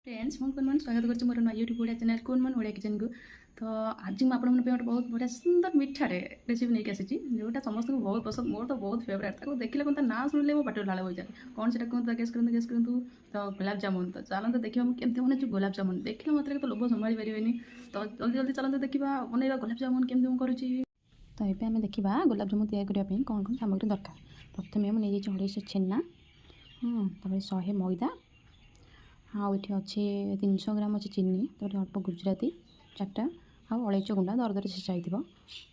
Friends ମୁଁ କୁନମନ ସ୍ୱାଗତ କରୁଛି ମୋର ନୂଆ ୟୁଟ୍ୟୁବ୍ ଓଡ଼ିଆ ଚ୍ୟାନେଲ୍ କୁନମନ ଓଡ଼ିଆ କିଚେନ୍କୁ। ତ ଆଜି ମୁଁ ଆପଣଙ୍କ ପାଇଁ ଗୋଟେ ବହୁତ ବଢ଼ିଆ ସୁନ୍ଦର ମିଠାଟେ ରେସିପି ନେଇକି ଆସିଛି, ଯେଉଁଟା ସମସ୍ତଙ୍କୁ ବହୁତ ପସନ୍ଦ, ମୋର ତ ବହୁତ ଫେଭରେଟ୍। ତାକୁ ଦେଖିଲେ କ'ଣ ତା ନାଁ ଶୁଣିଲେ ମୋ ପାଟିରୁ ଲାଳ ବୋହିଯାଏ। କ'ଣ ସେଟା କୁହନ୍ତୁ, ଗେସ୍ କରନ୍ତୁ। ତ ଗୋଲାପ ଜାମୁନ। ତ ଚାଲନ୍ତୁ ଦେଖିବା ମୁଁ କେମିତି ବନେଇଛି ଗୋଲାପ ଜାମୁନ। ଦେଖିଲା ମାତ୍ରେ ତ ଲୋଭ ସମ୍ଭାଳି ପାରିବେନି। ତ ଜଲ୍ଦି ଚାଲନ୍ତୁ ଦେଖିବା ବନେଇବା ଗୋଲାପ ଜାମୁନ କେମିତି ମୁଁ କରୁଛି। ତ ଏବେ ଆମେ ଦେଖିବା ଗୋଲାପ ଜାମୁନ ତିଆରି କରିବା ପାଇଁ କ'ଣ କ'ଣ ସାମଗ୍ରୀ ଦରକାର। ପ୍ରଥମେ ମୁଁ ନେଇଯାଇଛି 250 ଛେନା, ତାପରେ 100 ମଇଦା, ଆଉ ଏଠି ଅଛି 300 ଗ୍ରାମ ଅଛି ଚିନି, ତାପରେ ଅଳ୍ପ ଗୁଜୁରାତି 4ଟା, ଆଉ ଅଳେଇଚ ଗୁଣ୍ଡ ଦରଦରେ ଛେଚା ହେଇଥିବ,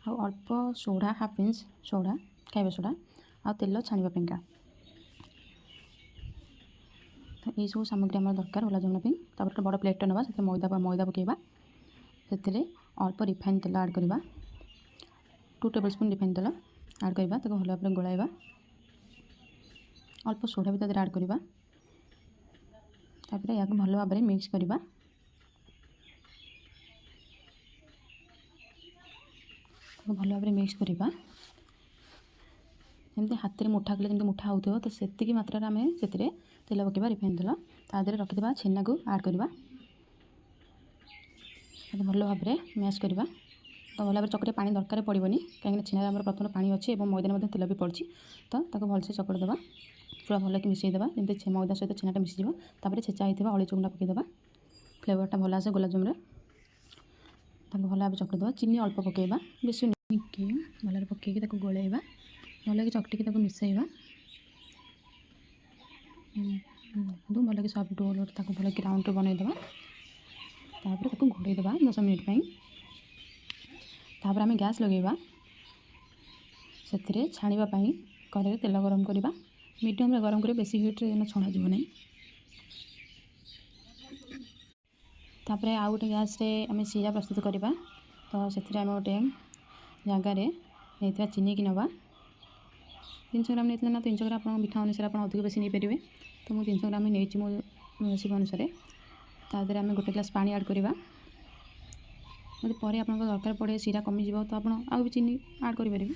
ଆଉ ଅଳ୍ପ ସୋଡ଼ା, ହାଫ୍ ଇଞ୍ଚ ସୋଡ଼ା, ଖାଇବା ସୋଡ଼ା, ଆଉ ତେଲ ଛାଣିବା ପାଇଁକା। ତ ଏଇସବୁ ସାମଗ୍ରୀ ଆମର ଦରକାର ଗୋଲାପ ଜାମୁନ ପାଇଁ। ତାପରେ ଗୋଟେ ବଡ଼ ପ୍ଲେଟ୍ଟେ ନେବା, ସେଥିରେ ମଇଦା ପକାଇବା, ସେଥିରେ ଅଳ୍ପ ରିଫାଇନ୍ ତେଲ ଆଡ଼୍ କରିବା, 2 ଟେବୁଲ୍ ସ୍ପୁନ୍ ରିଫାଇନ୍ ତେଲ ଆଡ଼୍ କରିବା, ତାକୁ ଭଲ ଭାବରେ ଗୋଳାଇବା। ଅଳ୍ପ ସୋଡ଼ା ବି ତା ଦେହରେ ଆଡ଼୍ କରିବା, ତାପରେ ୟାକୁ ଭଲ ଭାବରେ ମିକ୍ସ କରିବା। ଭଲ ଭାବରେ ମିକ୍ସ କରିବା, ଯେମିତି ହାତରେ ମୁଠା କଲେ ଯେମିତି ମୁଠା ହେଉଥିବ, ତ ସେତିକି ମାତ୍ରାରେ ଆମେ ସେଥିରେ ତେଲ ପକାଇବା, ରିଫାଇନ୍ ତେଲ। ତା ଦେହରେ ରଖିଥିବା ଛେନାକୁ ଆଡ଼୍ କରିବା, ତାକୁ ଭଲ ଭାବରେ ମ୍ୟାଶ୍ କରିବା। ତ ଭଲ ଭାବରେ ଚକଟିବା, ପାଣି ଦରକାର ପଡ଼ିବନି, କାହିଁକିନା ଛେନାରେ ଆମର ପ୍ରଥମେ ପାଣି ଅଛି ଏବଂ ମଇଦାରେ ମଧ୍ୟ ତେଲ ବି ପଡ଼ିଛି। ତ ତାକୁ ଭଲସେ ଚକଟି ଦେବା, ପୁରା ଭଲକି ମିଶାଇ ଦେବା, ଯେମିତି ମଇଦା ସହିତ ଛେନାଟା ମିଶିଯିବ। ତାପରେ ଛେଚା ହେଇଥିବା ଅଳେଇଚ ଗୁଣ୍ଡ ପକାଇଦେବା, ଫ୍ଲେଭରଟା ଭଲ ଆସେ ଗୋଲାପ ଜାମୁନରେ। ତାକୁ ଭଲ ଭାବରେ ଚକଟି ଦେବା, ଚିନି ଅଳ୍ପ ପକାଇବା, ବେଶୀ ଟିକେ ଭଲରେ ପକାଇକି ତାକୁ ଗୋଳାଇବା, ଭଲକି ଚକଟିକି ତାକୁ ମିଶାଇବା। ଭଲକି ସଫ୍ଟ ଡୋ ତାକୁ ଭଲକି ରାଉଣ୍ଡରେ ବନେଇଦେବା। ତାପରେ ତାକୁ ଘୋଡ଼େଇ ଦେବା 10 ମିନିଟ୍ ପାଇଁ। ତାପରେ ଆମେ ଗ୍ୟାସ୍ ଲଗାଇବା, ସେଥିରେ ଛାଣିବା ପାଇଁ କଡ଼େଇରେ ତେଲ ଗରମ କରିବା, ମିଡ଼ିୟମ୍ରେ ଗରମ କରି, ବେଶୀ ହିଟ୍ରେ ଛଣାଯିବ ନାହିଁ। ତାପରେ ଆଉ ଗୋଟେ ଗ୍ୟାସ୍ରେ ଆମେ ସିରା ପ୍ରସ୍ତୁତ କରିବା। ତ ସେଥିରେ ଆମେ ଗୋଟେ ଜାଗାରେ ନେଇଥିବା ଚିନିକି ନେବା, 300 ଗ୍ରାମ ନେଇଥିଲେ ନା 300 ଗ୍ରାମ, ଆପଣଙ୍କ ମିଠା ଅନୁସାରେ ଆପଣ ଅଧିକ ବେଶୀ ନେଇପାରିବେ। ତ ମୁଁ 300 ଗ୍ରାମ ନେଇଛି ମୋ ରେସିପି ଅନୁସାରେ। ତା ଦେହରେ ଆମେ ଗୋଟେ ଗ୍ଲାସ୍ ପାଣି ଆଡ଼୍ କରିବା। ଯଦି ପରେ ଆପଣଙ୍କ ଦରକାର ପଡ଼େ, ସିରା କମିଯିବ, ତ ଆପଣ ଆଉ ବି ଚିନି ଆଡ଼୍ କରିପାରିବେ।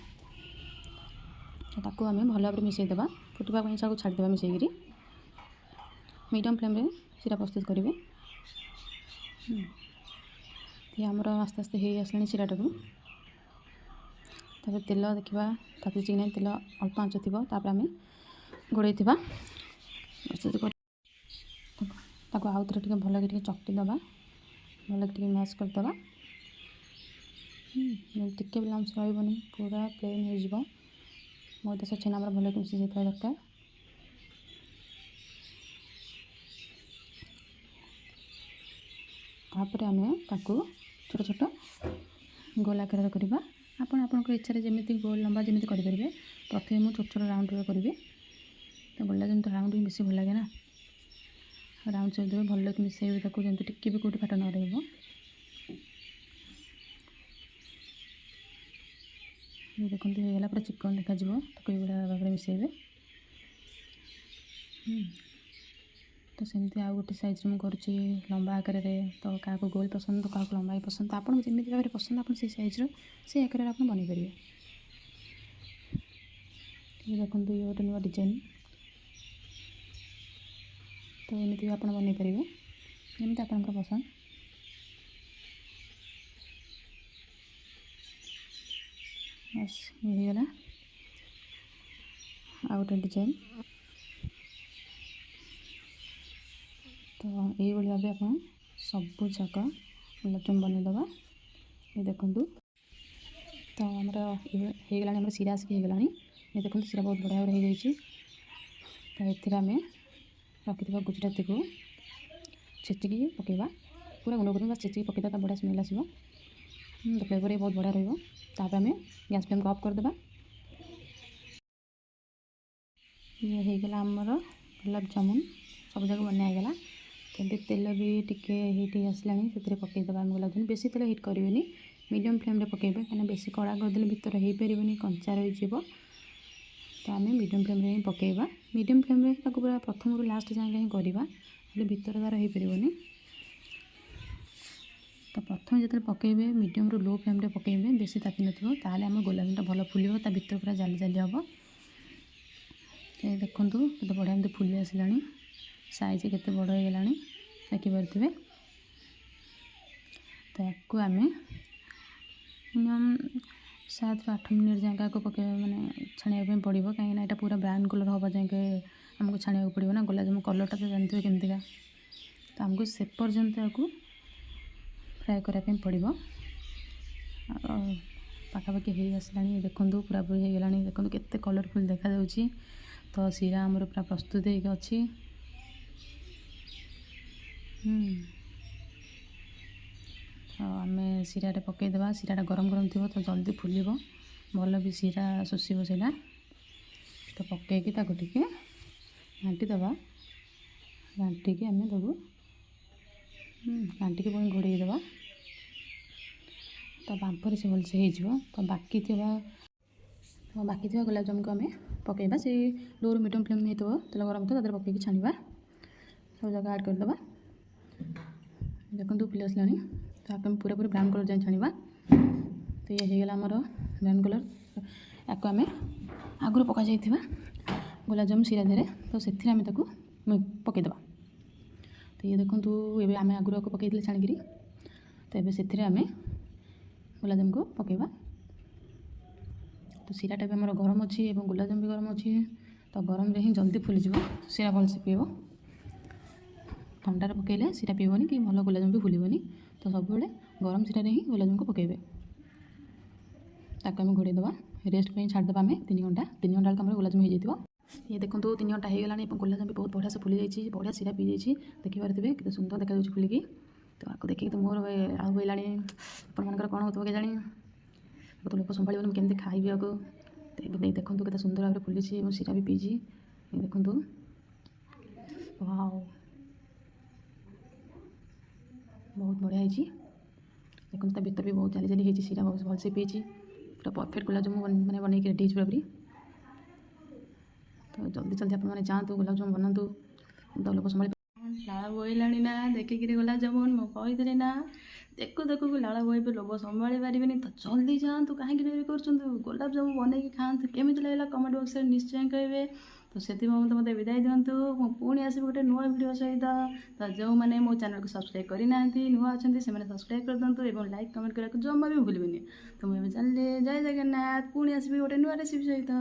ତ ତାକୁ ଆମେ ଭଲ ଭାବରେ ମିଶାଇ ଦେବା, ଫୁଟିବା ପାଇଁ ସବୁ ଛାଡ଼ିଦେବା ମିଶାଇକିରି। ମିଡ଼ିୟମ୍ ଫ୍ଲେମ୍ରେ ସିରା ପ୍ରସ୍ତୁତ କରିବେ। ଆମର ଆସ୍ତେ ଆସ୍ତେ ହେଇ ଆସିଲାଣି ସିରାଟାକୁ। ତାପରେ ତେଲ ଦେଖିବା ତାତିଛି କି ନାହିଁ, ତେଲ ଅଳ୍ପ ଆଞ୍ଚ ଥିବ। ତାପରେ ଆମେ ଘୋଡ଼େଇଥିବା ପ୍ରସ୍ତୁତ କରି ତାକୁ ଆଉ ଥରେ ଟିକେ ଭଲକି ଟିକେ ଚକଟି ଦେବା, ଭଲକି ଟିକେ ମ୍ୟାଶ୍ କରିଦେବା, ଟିକେ ବି ଲମ୍ସ ରହିବନି, ପୁରା ପ୍ଲେନ୍ ହେଇଯିବ। ମଇଦା ସହ ଛେନା ଆମର ଭଲକି ମିଶି ଯାଇଥିବା ଦରକାର। ତାପରେ ଆମେ ତାକୁ ଛୋଟ ଛୋଟ ଗୋଲ ଆକାରରେ କରିବା। ଆପଣ ଆପଣଙ୍କ ଇଚ୍ଛାରେ ଯେମିତି ଗୋଲ ଲମ୍ବା ଯେମିତି କରିପାରିବେ। ପ୍ରଥମେ ମୁଁ ଛୋଟ ଛୋଟ ରାଉଣ୍ଡରେ କରିବି। ତ ଗୋଲାପ ଜାମୁନ ରାଉଣ୍ଡ ହିଁ ବେଶୀ ଭଲ ଲାଗେ ନା, ରାଉଣ୍ଡ ସେପ୍ ଦେବେ, ଭଲକି ମିଶାଇବେ ତାକୁ, ଯେମିତି ଟିକେ ବି କେଉଁଠି ଫାଟ ନ ରହିବ। ଦେଖନ୍ତୁ ହେଇଗଲା, ପୁରା ଚିକନ ଦେଖାଯିବ। ତାକୁ ଏଇଭଳିଆ ଭାବରେ ମିଶାଇବେ। ତ ସେମିତି ଆଉ ଗୋଟେ ସାଇଜ୍ରେ ମୁଁ କରୁଛି ଲମ୍ବା ଆକାରରେ। ତ କାହାକୁ ଗୋଲ ପସନ୍ଦ, ତ କାହାକୁ ଲମ୍ବା ପସନ୍ଦ, ତ ଆପଣଙ୍କୁ ଯେମିତି ଭାବରେ ପସନ୍ଦ ଆପଣ ସେଇ ସାଇଜ୍ର ସେଇ ଆକାରରେ ଆପଣ ବନେଇ ପାରିବେ। ଦେଖନ୍ତୁ ଇଏ ଗୋଟେ ନୂଆ ଡିଜାଇନ୍। ତ ଏମିତି ବି ଆପଣ ବନେଇ ପାରିବେ, ଯେମିତି ଆପଣଙ୍କର ପସନ୍ଦ। ବାସ୍ ହେଇଗଲା ଆଉ ଗୋଟେ ଡିଜାଇନ୍। ତ ଏଇଭଳି ଭାବେ ଆପଣ ସବୁ ଯାକ ଗୋଲାପ ଜାମୁନ ବନେଇଦେବା। ଏ ଦେଖନ୍ତୁ, ତ ଆମର ହେଇଗଲାଣି, ଆମର ସିରା ଆସିକି ହେଇଗଲାଣି। ଏ ଦେଖନ୍ତୁ ସିରା ବହୁତ ବଢ଼ିଆ ଭାବରେ ହେଇଯାଇଛି। ତ ଏଥିରେ ଆମେ ରଖିଥିବା ଗୁଜୁରାତିକୁ ଛେଚିକି ପକାଇବା, ପୁରା ଗୁଣ୍ଡ କରିକି ଛେଚିକି ପକାଇବା, ତା ବଢ଼ିଆ ସ୍ମେଲ୍ ଆସିବ। ଫ୍ଲେଭର୍ ବି ବହୁତ ବଢ଼ିଆ ରହିବ। ତାପରେ ଆମେ ଗ୍ୟାସ୍ ଫ୍ଲେମ୍କୁ ଅଫ୍ କରିଦେବା। ଇଏ ହେଇଗଲା ଆମର ଗୋଲାପ ଜାମୁନ, ସବୁ ଯାକ ବନା ହେଇଗଲା। ଏବେ ତେଲ ବି ଟିକେ ହିଟ୍ ହେଇ ଆସିଲାଣି, ସେଥିରେ ପକାଇଦେବା ଆମେ ଗୋଲାପ ଜାମୁନ। ବେଶୀ ତେଲ ହିଟ୍ କରିବେନି, ମିଡ଼ିୟମ୍ ଫ୍ଲେମ୍ରେ ପକାଇବେ, କାହିଁକିନା ବେଶୀ କଡ଼ା କରିଦେଲେ ଭିତରେ ହେଇପାରିବନି, କଞ୍ଚା ରହିଯିବ। ତ ଆମେ ମିଡ଼ିୟମ୍ ଫ୍ଲେମ୍ରେ ହିଁ ପକାଇବା। ମିଡ଼ିୟମ୍ ଫ୍ଲେମ୍ରେ ତାକୁ ପୁରା ପ୍ରଥମରୁ ଲାଷ୍ଟ ଯାଏଁ ହିଁ କରିବା, ହେଲେ ଭିତର ତାର ହେଇପାରିବନି। ତ ପ୍ରଥମେ ଯେତେବେଳେ ପକାଇବେ ମିଡ଼ିୟମ୍ରୁ ଲୋ ଫ୍ଲେମ୍ରେ ପକାଇବେ, ବେଶୀ ତାତି ନଥିବ, ତାହେଲେ ଆମ ଗୋଲାପ ଜାମୁନଟା ଭଲ ଫୁଲିବ, ତା ଭିତରେ ପୁରା ଜାଲି ଜାଲି ହେବ। ଦେଖନ୍ତୁ କେତେ ବଢ଼ିଆ ଏମିତି ଫୁଲି ଆସିଲାଣି, ସାଇଜ୍ କେତେ ବଡ଼ ହେଇଗଲାଣି। ଦେଖିପାରୁଥିବେ। ତ ୟାକୁ ଆମେ ମିନିମମ୍ 7 ରୁ 8 ମିନିଟ୍ ଯାଏଁ ଆକୁ ପକାଇବା ମାନେ ଛାଣିବା ପାଇଁ ପଡ଼ିବ, କାହିଁକିନା ଏଇଟା ପୁରା ବ୍ରାଉନ୍ କଲର୍ ହେବା ଯାଏଁ ଆମକୁ ଛାଣିବାକୁ ପଡ଼ିବ ନା। ଗୋଲାପଜାମୁ କଲର୍ଟା ତ ଜାଣିଥିବେ କେମିତିକା। ତ ଆମକୁ ସେ ପର୍ଯ୍ୟନ୍ତ ଆକୁ ଫ୍ରାଏ କରିବା ପାଇଁ ପଡ଼ିବ। ପାଖାପାଖି ହେଇ ଆସିଲାଣି, ଦେଖନ୍ତୁ ପୁରାପୁରି ହେଇଗଲାଣି। ଦେଖନ୍ତୁ କେତେ କଲର୍ଫୁଲ୍ ଦେଖାଯାଉଛି। ତ ଶିରା ଆମର ପୁରା ପ୍ରସ୍ତୁତ ହେଇକି ଅଛି। ତ ଆମେ ଶିରାରେ ପକାଇଦେବା। ଶିରାଟା ଗରମ ଗରମ ଥିବ ତ ଜଲ୍ଦି ଫୁଲିବ, ଭଲ ବି ଶିରା ଶୋଷିବ ସେଇଟା। ତ ପକାଇକି ତାକୁ ଟିକେ ଘାଣ୍ଟି ଦେବା। ଘାଣ୍ଟିକି ଆମେ ତାକୁ ଘାଣ୍ଟିକି ପୁଣି ଘୋଡ଼େଇ ଦେବା। ତ ବାମ୍ଫରେ ସେ ଭଲସେ ହେଇଯିବ। ତ ବାକି ଥିବା ଗୋଲାପଜାମୁକୁ ଆମେ ପକାଇବା। ସେ ଲୋରୁ ମିଡ଼ିୟମ୍ ଫ୍ଲେମ୍ ହେଇଥିବ, ତେଲ ଗରମ ଥିବ, ତା ଦେହରେ ପକାଇକି ଛାଣିବା। ସବୁ ଯାକ ଆଡ଼୍ କରିଦେବା। ଦେଖନ୍ତୁ ଫୁଲି ଆସିଲାଣି। ତ ଆକୁ ଆମେ ପୁରାପୁରି ବ୍ରାଉନ୍ କଲର୍ ଯାଏଁ ଛାଣିବା। ତ ଇଏ ହେଇଗଲା ଆମର ବ୍ରାଉନ୍ କଲର୍। ୟାକୁ ଆମେ ଆଗରୁ ପକାଯାଇଥିବା ଗୋଲାପଜାମୁ ଶିରା ଦେହରେ, ତ ସେଥିରେ ଆମେ ତାକୁ ପକାଇଦେବା। ତ ଇଏ ଦେଖନ୍ତୁ, ଏବେ ଆମେ ଆଗରୁ ଆକୁ ପକାଇଥିଲେ ଛାଣିକିରି। ତ ଏବେ ସେଥିରେ ଆମେ ଗୋଲାପଜାମୁକୁ ପକାଇବା। ତ ଶିରାଟା ବି ଆମର ଗରମ ଅଛି ଏବଂ ଗୋଲାପଜାମୁ ବି ଗରମ ଅଛି। ତ ଗରମରେ ହିଁ ଜଲ୍ଦି ଫୁଲିଯିବ, ଶିରା ଭଲସେ ପିଇବ। ଥଣ୍ଡାରେ ପକାଇଲେ ଶିରା ପିଇବନି କି ଭଲ ଗୋଲାପଜାମୁ ବି ଫୁଲିବନି। ତ ସବୁବେଳେ ଗରମ ଶିରାରେ ହିଁ ଗୋଲାପଜାମୁକୁ ପକାଇବେ। ତାକୁ ଆମେ ଘୋଡ଼େଇ ଦେବା, ରେଷ୍ଟ ପାଇଁ ଛାଡ଼ିଦେବା ଆମେ 3 ଘଣ୍ଟା। 3 ଘଣ୍ଟା ବେଳକୁ ଆମର ଗୋଲାପଜାମୁ ହେଇଯାଇଥିବ। ଇଏ ଦେଖନ୍ତୁ 3 ଘଣ୍ଟା ହେଇଗଲାଣି ଏବଂ ଗୋଲାପଜାମୁ ବି ବହୁତ ବଢ଼ିଆ ସେ ଫୁଲି ଯାଇଛି, ବଢ଼ିଆ ଶିରା ପିଇଯାଇଛି। ଦେଖିପାରୁଥିବେ କେତେ ସୁନ୍ଦର ଦେଖାଯାଉଛି ଫୁଲିକି। ତ ଆକୁ ଦେଖିକି ତ ମୋର ଆଉ ହେଲାଣି। ଆପଣମାନଙ୍କର କ'ଣ ହେଉଥିବ କେଜାଣି। ତ ଲୋକ ସମ୍ଭାଳିବନି, ମୁଁ କେମିତି ଖାଇବି ଆକୁ। ତ ଏବେ ଦେଖନ୍ତୁ କେତେ ସୁନ୍ଦର ଭାବରେ ଫୁଲିଛି ଏବଂ ଶିରା ବି ପିଇଛି। ଦେଖନ୍ତୁ, ୱାଓ, ବହୁତ ବଢ଼ିଆ ହେଇଛି। ଦେଖନ୍ତୁ ତା ଭିତରେ ବି ବହୁତ ଜାଲି ଜାଲି ହେଇଛି, ଶିରା ବହୁତ ଭଲସେ ପିଇଛି। ପୁରା ପରଫେକ୍ଟ ଗୋଲାପଜାମୁ ମାନେ ବନେଇକି ରେଡ଼ି ହେଇଛି ପୁରାପୁରି। ତ ଜଲ୍ଦି ଆପଣମାନେ ଯାଆନ୍ତୁ, ଗୋଲାପଜାମୁ ବନାନ୍ତୁ। ତ ଲୋକ ସମ୍ଭାଳି ଲାଳ ବୋହିଲାଣି ନା ଦେଖିକିରି ଗୋଲାପଜାମୁ। ମୁଁ କହିଥିଲି ନା, ଦେଖୁ ଲାଳ ବୋହିବେ, ଲୋକ ସମ୍ଭାଳି ପାରିବେନି। ତ ଜଲ୍ଦି ଯାଆନ୍ତୁ, କାହିଁକି ଡେରି କରୁଛନ୍ତି? ଗୋଲାପଜାମୁ ବନେଇକି ଖାଆନ୍ତୁ। କେମିତି ଲାଗିଲା କମେଣ୍ଟ ବକ୍ସରେ ନିଶ୍ଚୟ କହିବେ। ତ ସେଥିପାଇଁ ମୋତେ ବିଦାୟ ଦିଅନ୍ତୁ। ମୁଁ ପୁଣି ଆସିବି ଗୋଟେ ନୂଆ ଭିଡ଼ିଓ ସହିତ। ତ ଯେଉଁମାନେ ମୋ ଚ୍ୟାନେଲକୁ ସବସ୍କ୍ରାଇବ୍ କରିନାହାନ୍ତି, ନୂଆ ଅଛନ୍ତି, ସେମାନେ ସବସ୍କ୍ରାଇବ୍ କରିଦିଅନ୍ତୁ ଏବଂ ଲାଇକ୍ କମେଣ୍ଟ କରିବାକୁ ଜମା ବି ଭୁଲିବେନି। ତ ମୁଁ ଏବେ ଚାଲିଲି, ଜୟ ଜଗନ୍ନାଥ। ପୁଣି ଆସିବି ଗୋଟେ ନୂଆ ରେସିପି ସହିତ।